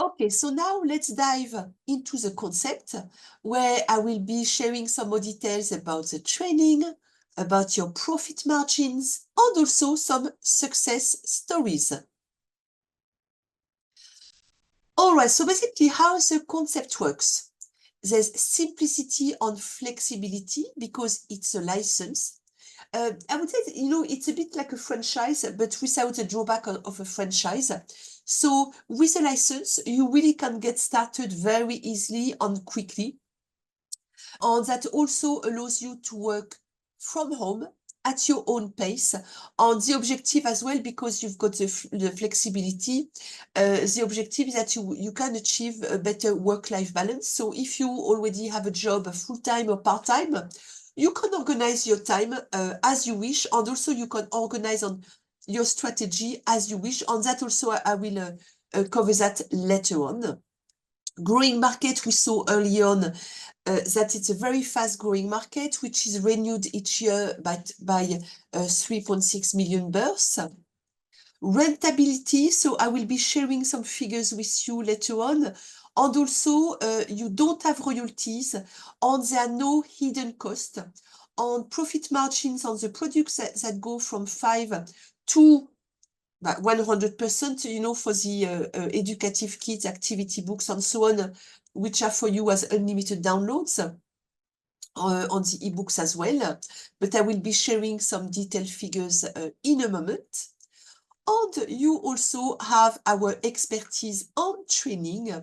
Okay, so now let's dive into the concept where I will be sharing some more details about the training, about your profit margins, and also some success stories. All right, so basically how the concept works. There's simplicity and flexibility because it's a license. I would say, it's a bit like a franchise, but without the drawback of a franchise. So with a license, you really can get started very easily and quickly. And that also allows you to work from home at your own pace. And the objective as well, because you've got the flexibility, the objective is that you can achieve a better work-life balance. So if you already have a job full-time or part-time, you can organize your time as you wish, and also you can organize on your strategy as you wish. And that also I will cover that later on. Growing market, we saw early on that it's a very fast-growing market, which is renewed each year by 3.6 million births. Rentability, so I will be sharing some figures with you later on. And also, you don't have royalties, and there are no hidden costs. On profit margins on the products that go from 5 to 100%, for the educative kits, activity books, and so on, which are for you as unlimited downloads on the ebooks as well. But I will be sharing some detailed figures in a moment. And you also have our expertise on training.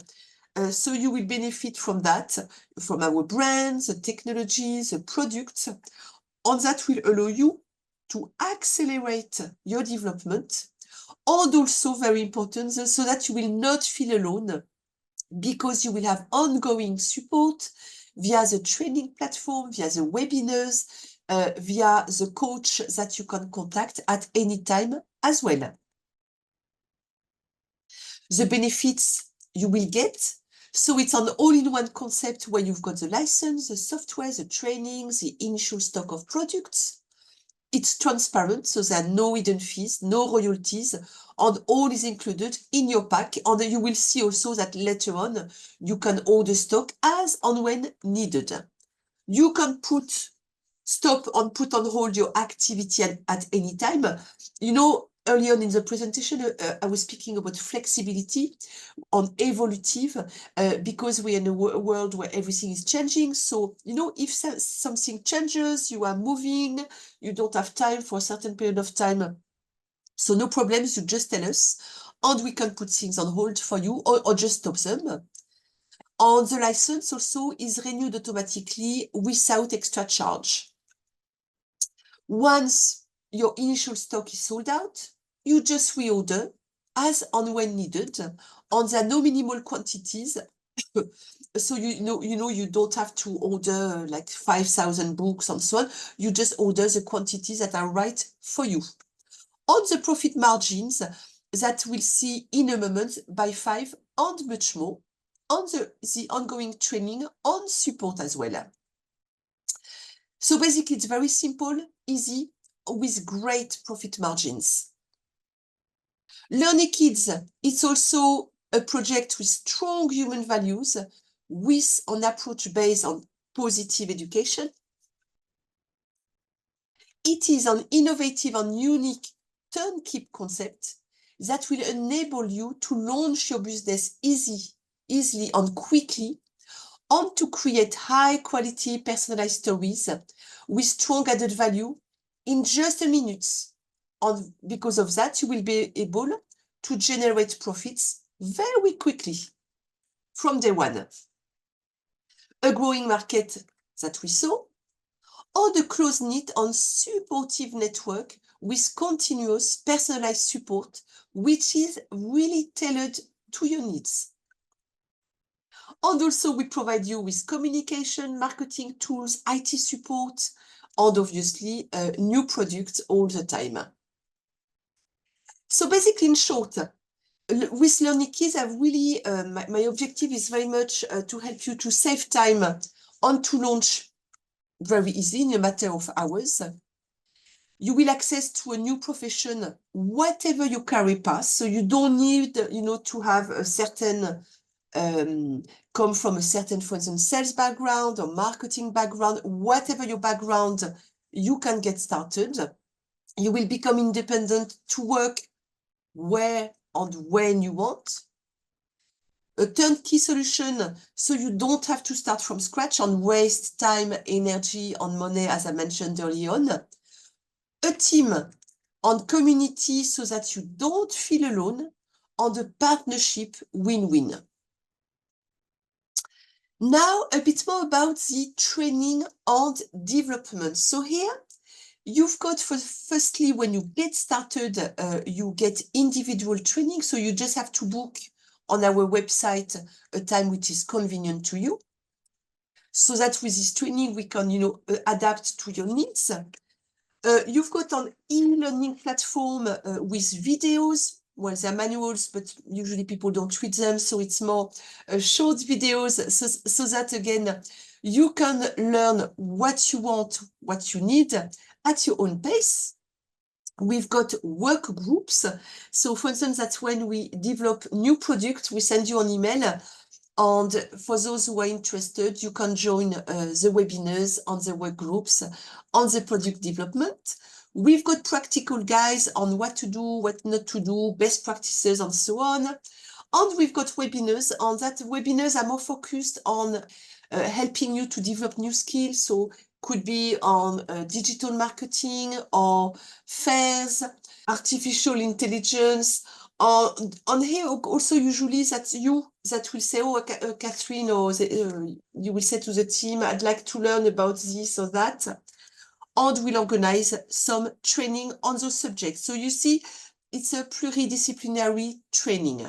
So you will benefit from that, from our brands, the technologies, the products, and that will allow you to accelerate your development. And also very important, so that you will not feel alone, because you will have ongoing support via the training platform, via the webinars, via the coach that you can contact at any time as well. The benefits you will get. So it's an all-in-one concept where you've got the license, the software, the training, the initial stock of products. It's transparent, so there are no hidden fees, no royalties, and all is included in your pack. And you will see also that later on, you can order stock as and when needed. You can stop and put on hold your activity at any time. Early on in the presentation, I was speaking about flexibility on evolutive, because we're in a world where everything is changing. So, if something changes, you are moving, you don't have time for a certain period of time. So no problems, you just tell us, and we can put things on hold for you or just stop them. And the license also is renewed automatically without extra charge. Once your initial stock is sold out, you just reorder as and when needed, and there are no minimal quantities. So you don't have to order like 5,000 books and so on. You just order the quantities that are right for you. On the profit margins that we'll see in a moment by 5 and much more, on the ongoing training on support as well. So basically, it's very simple, easy, with great profit margins. Learning Kids, it's also a project with strong human values, with an approach based on positive education. It is an innovative and unique turnkey concept that will enable you to launch your business easily and quickly, and to create high-quality personalized stories with strong added value in just a minute. And because of that, you will be able to generate profits very quickly from day one. A growing market that we saw, or the close-knit and supportive network with continuous personalized support, which is really tailored to your needs. And also we provide you with communication, marketing tools, IT support, and obviously new products all the time. So basically, in short, with Learning Kids, I've really, my objective is very much to help you to save time and to launch very easily in a matter of hours. You will access to a new profession, whatever your career path. So you don't need, to have a certain, come from a certain, for instance, sales background or marketing background. Whatever your background, you can get started. You will become independent to work where and when you want. A turnkey solution, so you don't have to start from scratch and waste time, energy, and money, as I mentioned early on. A team and community, so that you don't feel alone, and a partnership win-win. Now, a bit more about the training and development. So here, you've got, firstly, when you get started, you get individual training. So you just have to book on our website a time which is convenient to you, so that with this training, we can, adapt to your needs. You've got an e-learning platform with videos. Well, they're manuals, but usually people don't read them, so it's more short videos, so that, again, you can learn what you want, what you need at your own pace. We've got work groups. So, for instance, that's when we develop new products, we send you an email. And for those who are interested, you can join the webinars on the work groups on the product development. We've got practical guides on what to do, what not to do, best practices, and so on. And we've got webinars, and that webinars are more focused on helping you to develop new skills. So could be on digital marketing or fairs, artificial intelligence. On here also, usually that's you that will say, oh, Catherine, or you will say to the team, I'd like to learn about this or that. And we'll organize some training on those subjects. So you see, it's a pluridisciplinary training.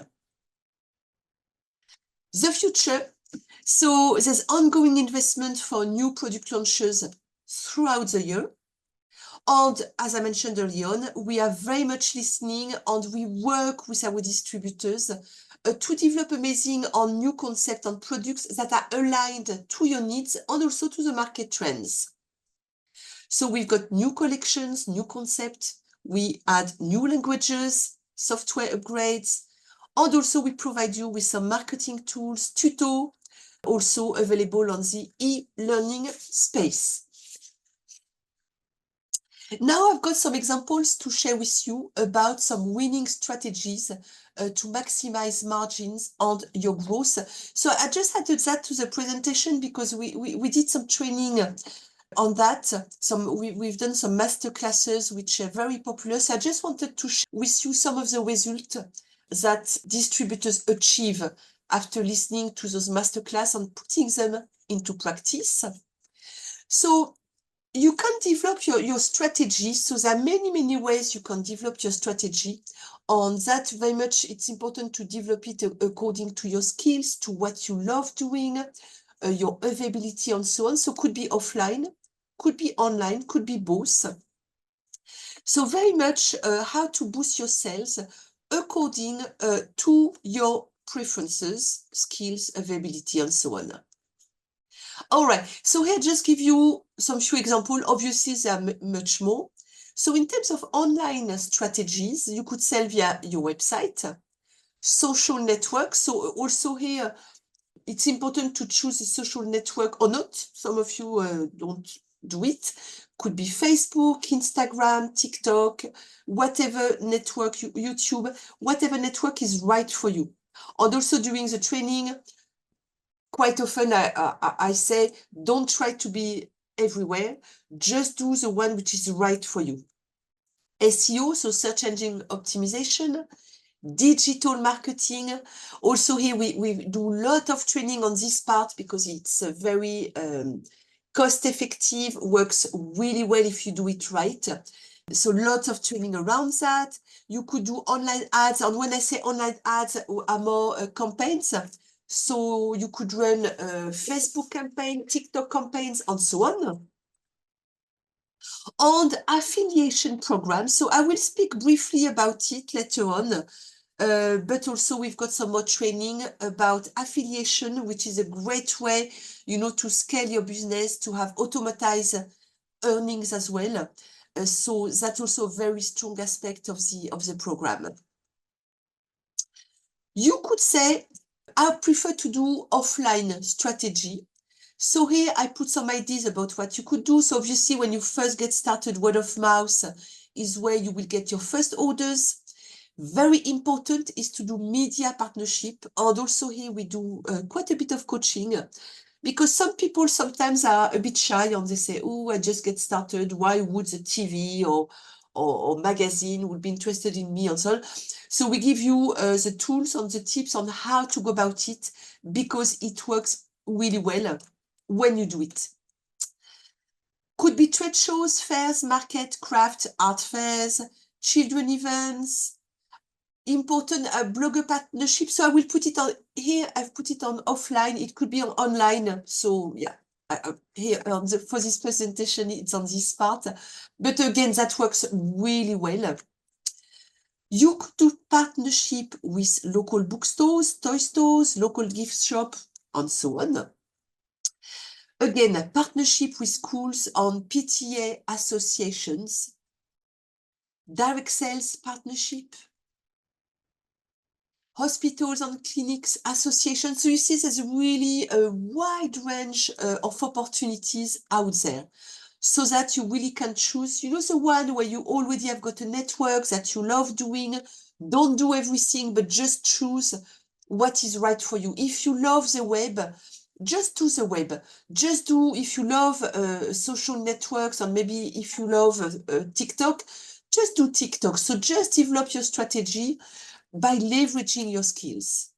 The future. So there's ongoing investment for new product launches throughout the year. And as I mentioned early on, we are very much listening, and we work with our distributors to develop amazing and new concepts and products that are aligned to your needs and also to the market trends. So we've got new collections, new concepts. We add new languages, software upgrades, and also we provide you with some marketing tools, tuto, also available on the e-learning space. Now I've got some examples to share with you about some winning strategies to maximize margins and your growth. So I just added that to the presentation because we did some training on that. We've done some master classes which are very popular. So I just wanted to share with you some of the results that distributors achieve after listening to those master classes and putting them into practice. So you can develop your strategy. So there are many ways you can develop your strategy. On that, very much, it's important to develop it according to your skills, to what you love doing, your availability, and so on. So could be offline, could be online, could be both. So very much how to boost your sales according to your preferences, skills, availability, and so on. All right, so here just give you some few examples. Obviously, there are much more. So in terms of online strategies, you could sell via your website, social networks. So also here, it's important to choose a social network or not. Some of you don't do it. Could be Facebook, Instagram, TikTok, whatever network, YouTube, whatever network is right for you. And also during the training, quite often I say, don't try to be everywhere. Just do the one which is right for you. SEO, so search engine optimization, digital marketing. Also here, we do a lot of training on this part because it's a very cost-effective, works really well if you do it right. So lots of training around that. You could do online ads. And when I say online ads, are more campaigns. So you could run a Facebook campaign, TikTok campaigns, and so on. And affiliation programs. So I will speak briefly about it later on. But also we've got some more training about affiliation, which is a great way, to scale your business, to have automatized earnings as well. So that's also a very strong aspect of the program. You could say, I prefer to do offline strategy. So here I put some ideas about what you could do. So obviously when you first get started, word of mouth is where you will get your first orders. Very important is to do media partnership. And also here we do quite a bit of coaching, because some people sometimes are a bit shy and they say, oh, I just get started. Why would the TV or magazine would be interested in me and so on. So we give you the tools and the tips on how to go about it, because it works really well when you do it. Could be trade shows, fairs, market, craft, art fairs, children events, important blogger partnership. So I will put it on here. I've put it on offline. It could be on online. So yeah, here for this presentation, it's on this part. But again, that works really well. You could do partnership with local bookstores, toy stores, local gift shop, and so on. Again, partnership with schools on PTA associations, direct sales partnership, hospitals and clinics associations. So you see there's really a wide range of opportunities out there, so that you really can choose, you know, the one where you already have got a network that you love doing. Don't do everything, but just choose what is right for you. If you love the web, just do the web. Just do, if you love social networks, and maybe if you love TikTok, just do TikTok. So just develop your strategy by leveraging your skills.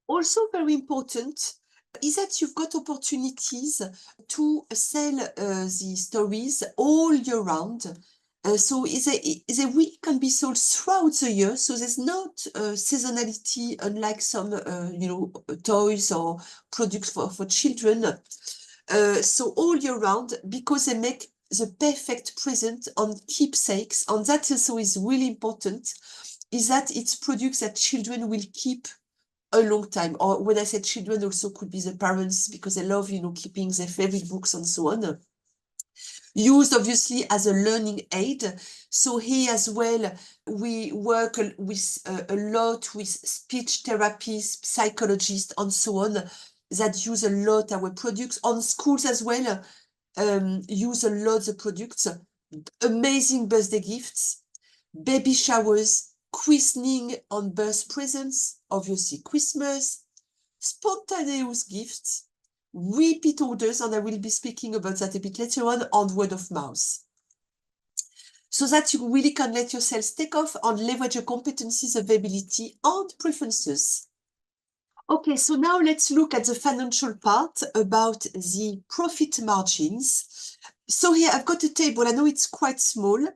Also very important is that you've got opportunities to sell the stories all year round. So they really can be sold throughout the year. So there's not seasonality, unlike some toys or products for children. So all year round, because they make the perfect present on keepsakes, and that also is really important, is that it's products that children will keep a long time. Or when I say children, also could be the parents, because they love, keeping their favorite books and so on. Used obviously as a learning aid. So here as well, we work with a lot with speech therapists, psychologists, and so on, that use a lot our products. On schools as well, use a lot the products. Amazing birthday gifts, baby showers, christening and birth presents, obviously Christmas, spontaneous gifts, repeat orders, and I will be speaking about that a bit later on word of mouth. So that you really can let yourselves take off and leverage your competencies, availability, and preferences. Okay, so now let's look at the financial part about the profit margins. So here I've got a table. I know it's quite small,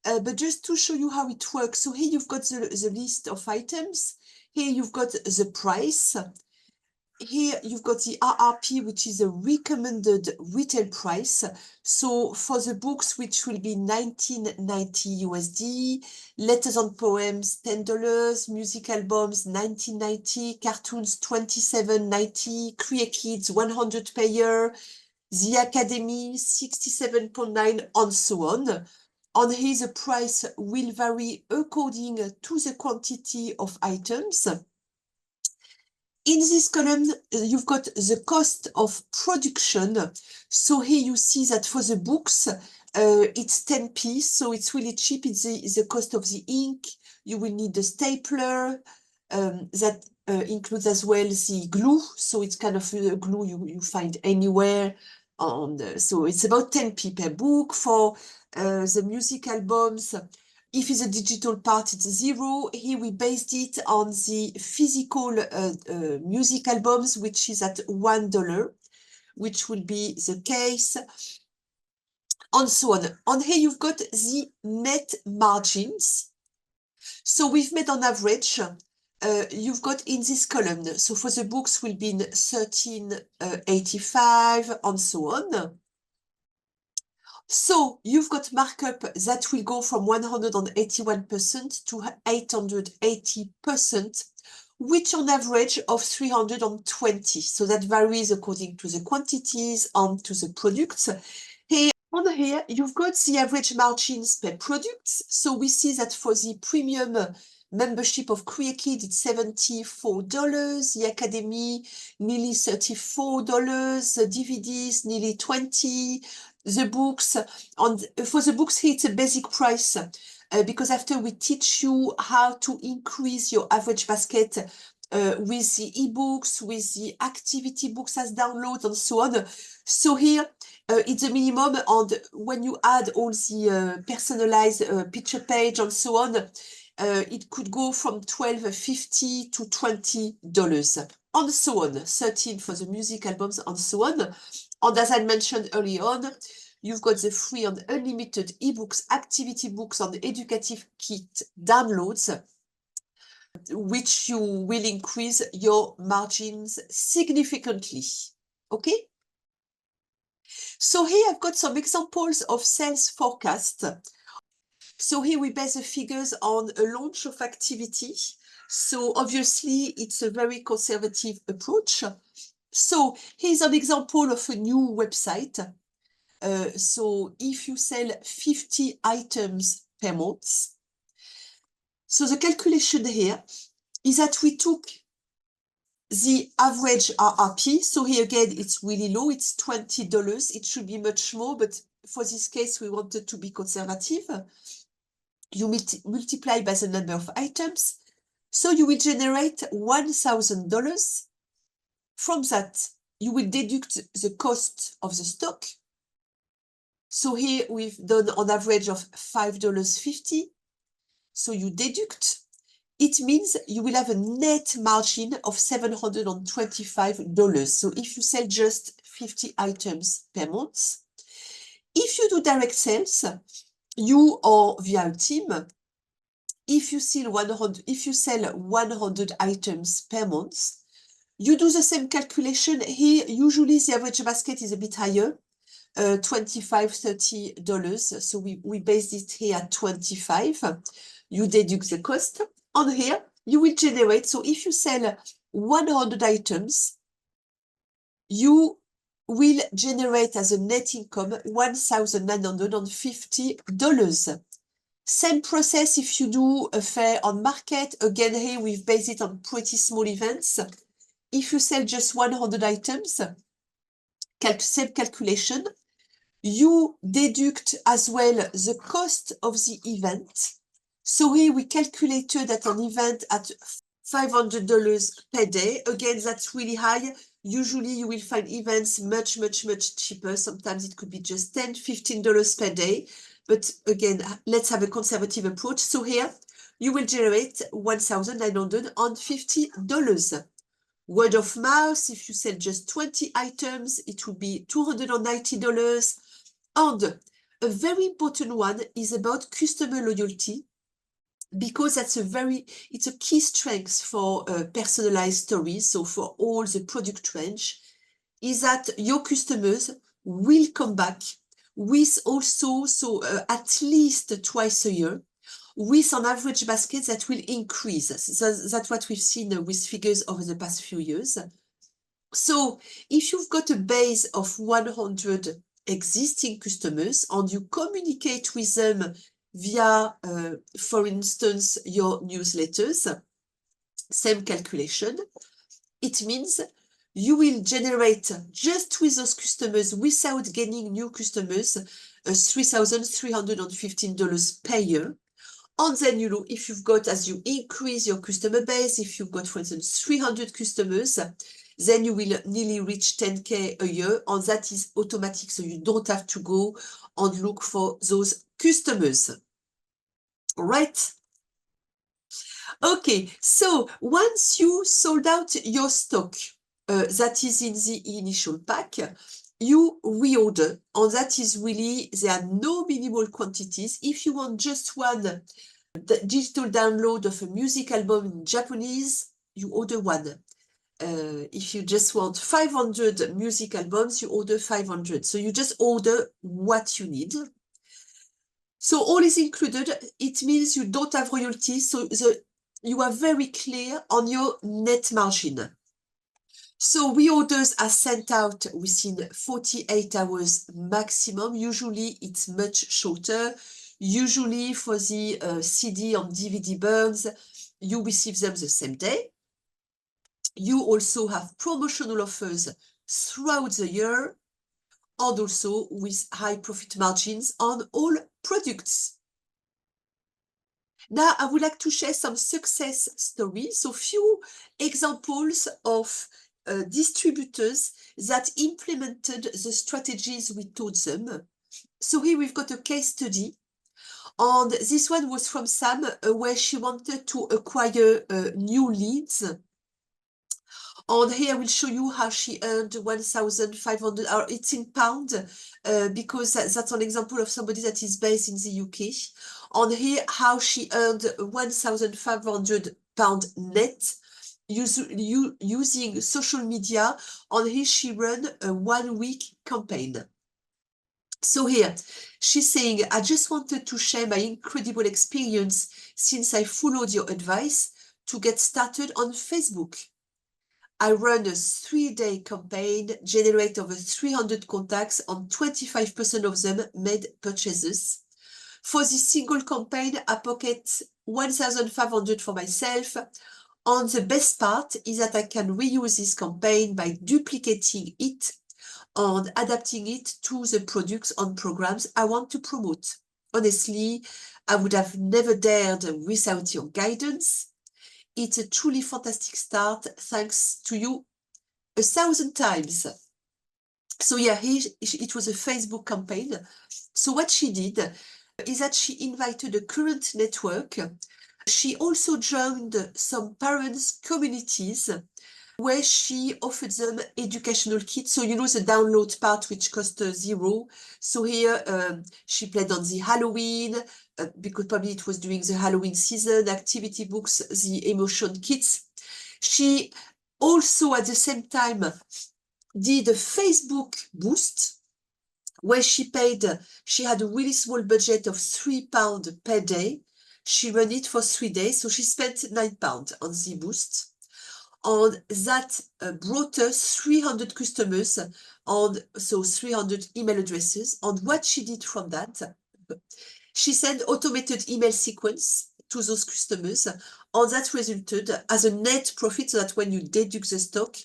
but just to show you how it works. So here you've got the list of items. Here you've got the price. Here you've got the RRP, which is a recommended retail price. So for the books, which will be $19.90 USD, letters and poems $10, music albums $19.90, cartoons $27.90, Create Kids 100 per year, The Academy 67.9, and so on. And here the price will vary according to the quantity of items. In this column, you've got the cost of production. So here you see that for the books, it's 10p, so it's really cheap. It's the cost of the ink. You will need the stapler. That includes as well the glue. So it's kind of a glue you find anywhere. And so it's about 10p per book. For the music albums, if it's a digital part, it's 0. Here we based it on the physical music albums, which is at $1, which will be the case, and so on. On here you've got the net margins. So we've made on average, you've got in this column. So for the books will be in 13.85 and so on. So you've got markup that will go from 181% to 880%, which on average of 320. So that varies according to the quantities and to the products. Here On here, you've got the average margins per product. So we see that for the premium membership of CreaKid, it's $74. The Academy, nearly $34. The DVDs, nearly $20. The books, for the books here, it's a basic price. Because after we teach you how to increase your average basket with the ebooks, with the activity books as downloads, and so on. So here, it's a minimum, and when you add all the personalized picture page and so on, it could go from $12.50 to $20, and so on. 13 for the music albums, and so on. And as I mentioned early on, you've got the free and unlimited ebooks, activity books, and educative kit downloads, which you will increase your margins significantly. Okay? So here I've got some examples of sales forecast. So here we base the figures on a launch of activity. So obviously it's a very conservative approach. So here's an example of a new website. So if you sell 50 items per month, so the calculation here is that we took the average RRP. So here again, it's really low. It's $20. It should be much more, but for this case, we wanted to be conservative. You multiply by the number of items. So you will generate $1,000. From that, you will deduct the cost of the stock. So here we've done on average of $5.50. So you deduct. It means you will have a net margin of $725. So if you sell just 50 items per month, if you do direct sales, you or via a team, if you sell 100 items per month, you do the same calculation. Here, usually the average basket is a bit higher, $25, $30. So we base it here at 25. You deduct the cost. On here, you will generate, so if you sell 100 items, you will generate as a net income $1,950. Same process if you do a fair on market. Again, here we've based it on pretty small events. If you sell just 100 items, same calculation. You deduct as well the cost of the event. So here we calculated at an event at $500 per day. Again, that's really high. Usually you will find events much, much, much cheaper. Sometimes it could be just $10, $15 per day. But again, let's have a conservative approach. So here you will generate $1,950. Word of mouth, if you sell just 20 items, it will be $290. And a very important one is about customer loyalty, because it's a key strength for personalized stories. So for all the product range, is that your customers will come back with also, at least twice a year, with an average basket that will increase. That's what we've seen with figures over the past few years. So if you've got a base of 100 existing customers and you communicate with them via, for instance, your newsletters, same calculation, it means you will generate just with those customers, without gaining new customers, $3,315 per year. And then, if you've got, as you increase your customer base, if you've got, for instance, 300 customers, then you will nearly reach 10K a year, and that is automatic. So you don't have to go and look for those customers. Right? Okay, so once you sold out your stock, that is in the initial pack, you reorder, and that is really, there are no minimal quantities. If you want just one digital download of a music album in Japanese, you order one. If you just want 500 music albums, you order 500. So you just order what you need. So all is included. It means you don't have royalties. So you are very clear on your net margin. So reorders are sent out within 48 hours maximum. Usually it's much shorter. Usually for the CD and DVD burns, you receive them the same day. You also have promotional offers throughout the year and also with high profit margins on all products. Now, I would like to share some success stories, so few examples of distributors that implemented the strategies we taught them. So here we've got a case study, and this one was from Sam, where she wanted to acquire new leads. And here I will show you how she earned 1,500, or it's in pound, because that's an example of somebody that is based in the UK. And here how she earned 1,500 pound net using social media. And here she ran a 1-week campaign. So here, she's saying, I just wanted to share my incredible experience since I followed your advice to get started on Facebook. I run a 3-day campaign, generate over 300 contacts, and 25% of them made purchases. For this single campaign, I pocket 1,500 for myself. And the best part is that I can reuse this campaign by duplicating it and adapting it to the products and programs I want to promote. Honestly, I would have never dared without your guidance. It's a truly fantastic start. Thanks to you 1,000 times. So yeah, it was a Facebook campaign. So what she did is that she invited a current network. She also joined some parents' communities where she offered them educational kits. So, you know, the download part, which cost $0. So here she played on the Halloween, because probably it was during the Halloween season, activity books, the emotion kits. She also at the same time did a Facebook boost where she had a really small budget of £3 per day. She ran it for 3 days, so she spent £9 on the boost. And that brought us 300 customers, and so 300 email addresses. And what she did from that, she sent automated email sequence to those customers, and that resulted as a net profit, so that when you deduct the stock,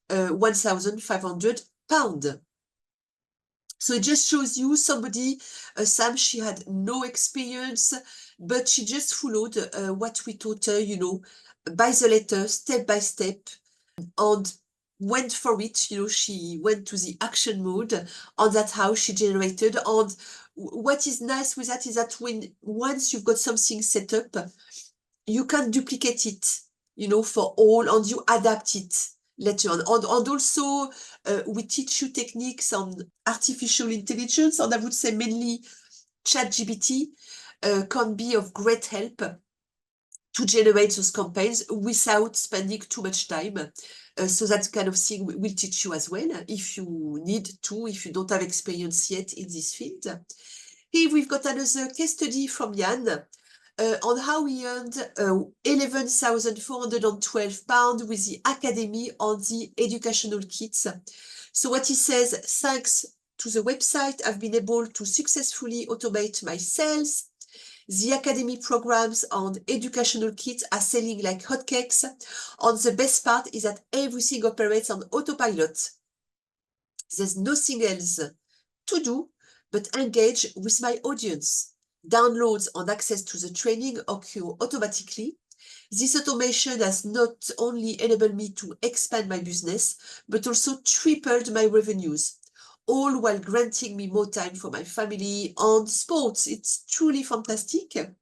£1,500. So it just shows you somebody, Sam, she had no experience, but she just followed what we taught her, you know, by the letter, step by step, and went for it. You know, she went to the action mode, and that's how she generated. And what is nice with that is that once you've got something set up, you can duplicate it, you know, for all, and you adapt it later on. And also, we teach you techniques on artificial intelligence, and I would say mainly ChatGPT can be of great help to generate those campaigns without spending too much time. So that kind of thing we'll teach you as well, if you need to, if you don't have experience yet in this field. Here we've got another case study from Jan on how he earned £11,412 with the academy on the educational kits. So what he says, thanks to the website, I've been able to successfully automate my sales. The academy programs and educational kits are selling like hotcakes. And the best part is that everything operates on autopilot. There's nothing else to do but engage with my audience. Downloads and access to the training occur automatically. This automation has not only enabled me to expand my business, but also tripled my revenues, all while granting me more time for my family and sports. It's truly fantastic.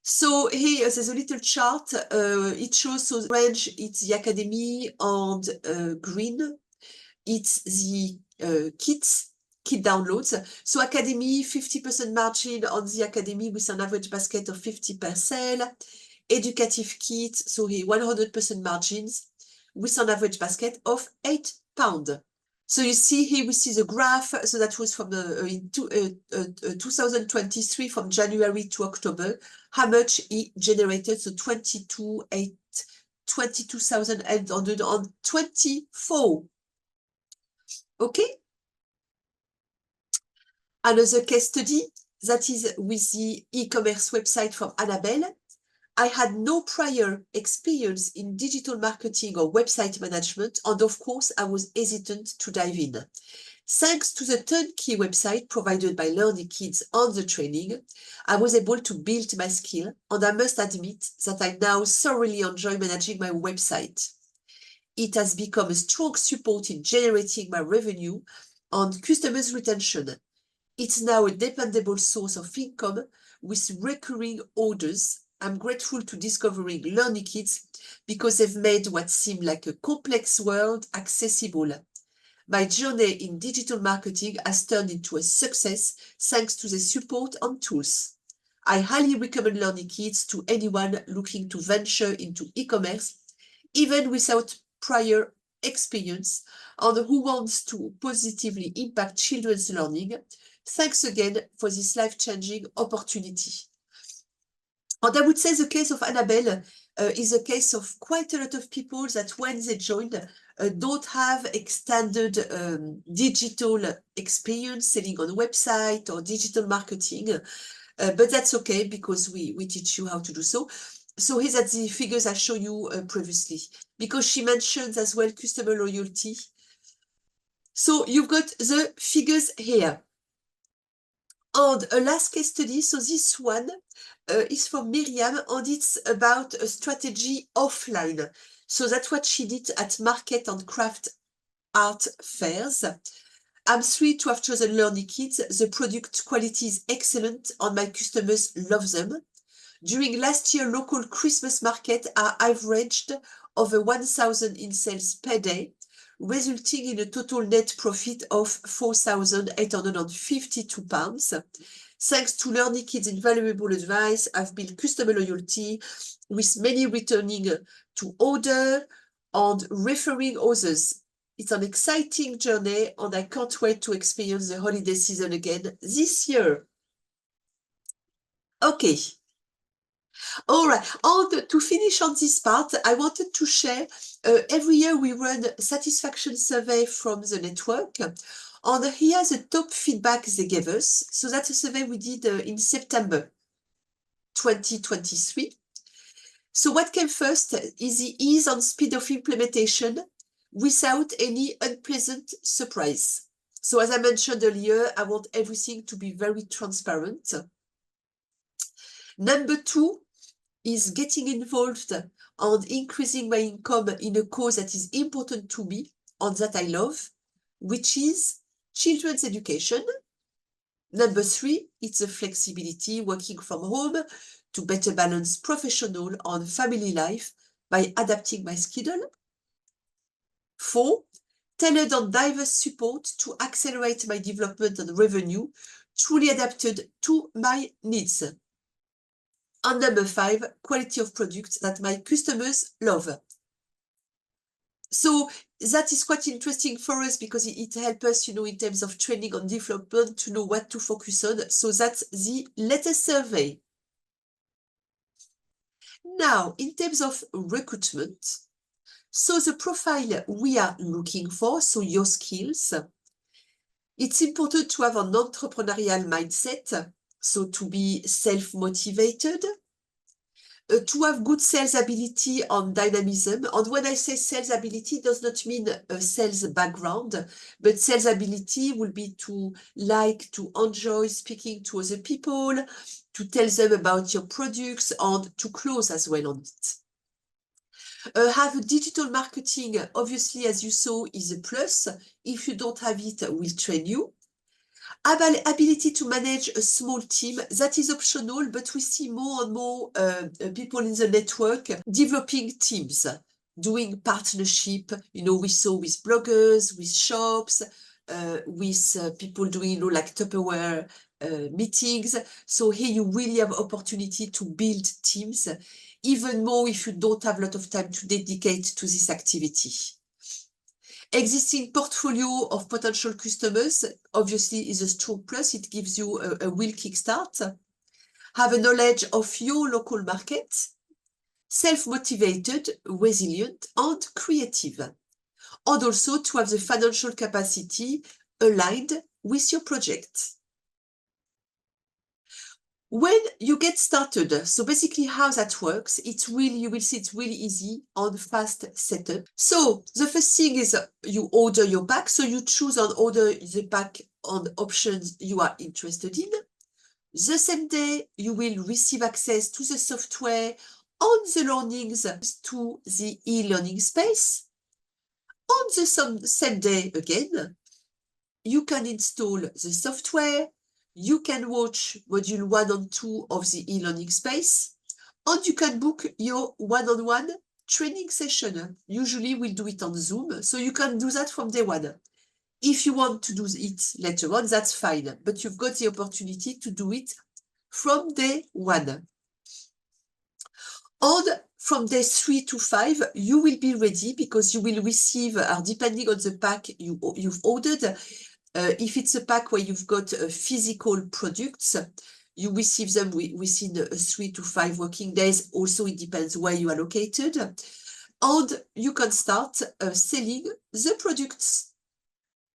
So here there's a little chart. It shows, so orange, it's the academy, and green, it's the kit downloads. So academy, 50% margin on the academy with an average basket of 50 per sale. Educative kit, so here 100% margins with an average basket of £8. So you see here, we see the graph. So that was from 2023, from January to October, how much he generated. So 22,800 22,824. Okay? Another case study, that is with the e-commerce website from Annabelle. I had no prior experience in digital marketing or website management, and of course, I was hesitant to dive in. Thanks to the turnkey website provided by LearnyKids on the training, I was able to build my skill, and I must admit that I now thoroughly enjoy managing my website. It has become a strong support in generating my revenue and customers' retention. It's now a dependable source of income with recurring orders. I'm grateful to discovering LearnyKids because they've made what seemed like a complex world accessible. My journey in digital marketing has turned into a success thanks to the support and tools. I highly recommend LearnyKids to anyone looking to venture into e-commerce, even without prior experience, and who wants to positively impact children's learning. Thanks again for this life-changing opportunity. And I would say the case of Annabelle is a case of quite a lot of people that when they joined don't have extended digital experience selling on a website or digital marketing, but that's okay because we teach you how to do so. So here's at the figures I showed you previously, because she mentions as well customer loyalty. So you've got the figures here. And a last case study, so this one is from Miriam, and it's about a strategy offline. So that's what she did at market and craft art fairs. I'm thrilled to have chosen LearnyKids. The product quality is excellent and my customers love them. During last year local Christmas market, I averaged over 1,000 in sales per day, resulting in a total net profit of £4,852. Thanks to LearnyKids' invaluable advice, I've built customer loyalty with many returning to order and referring others. It's an exciting journey and I can't wait to experience the holiday season again this year. Okay. All right, and to finish on this part, I wanted to share, every year we run a satisfaction survey from the network, and here's the top feedback they gave us. So that's a survey we did in September 2023. So what came first is the ease and speed of implementation without any unpleasant surprise. So as I mentioned earlier, I want everything to be very transparent. Number 2, is getting involved and increasing my income in a cause that is important to me and that I love, which is children's education. Number 3, it's the flexibility, working from home to better balance professional and family life by adapting my schedule. 4, tailored and diverse support to accelerate my development and revenue, truly adapted to my needs. And number 5, quality of products that my customers love. So that is quite interesting for us because it helps us, in terms of training and development to know what to focus on. So that's the latest survey. Now, in terms of recruitment, so the profile we are looking for, so your skills, it's important to have an entrepreneurial mindset, so to be self-motivated, to have good sales ability and dynamism. And when I say sales ability, does not mean a sales background, but sales ability will be to enjoy speaking to other people, to tell them about your products, and to close as well on it. Have a digital marketing, obviously, as you saw, is a plus. If you don't have it, we'll train you. Ability to manage a small team, that is optional, but we see more and more people in the network developing teams, doing partnership, we saw with bloggers, with shops, with people doing, like Tupperware meetings. So here you really have opportunity to build teams, even more if you don't have a lot of time to dedicate to this activity. Existing portfolio of potential customers, obviously, is a strong plus. It gives you a real kickstart. Have a knowledge of your local market. self-motivated, resilient, and creative. And also to have the financial capacity aligned with your project. When you get started, so basically how that works, you will see it's really easy and fast setup. So the first thing is you order your pack. So you choose and order the pack on options you are interested in. The same day, you will receive access to the software and the learnings to the e-learning space. On the same day again, you can install the software, you can watch module 1 and 2 of the e-learning space, and you can book your one-on-one training session. Usually we'll do it on Zoom, so you can do that from day one. If you want to do it later on, that's fine, but you've got the opportunity to do it from day one. And from day 3 to 5, you will be ready because you will receive, depending on the pack you've ordered, if it's a pack where you've got physical products, you receive them within 3 to 5 working days. Also, it depends where you are located. And you can start selling the products.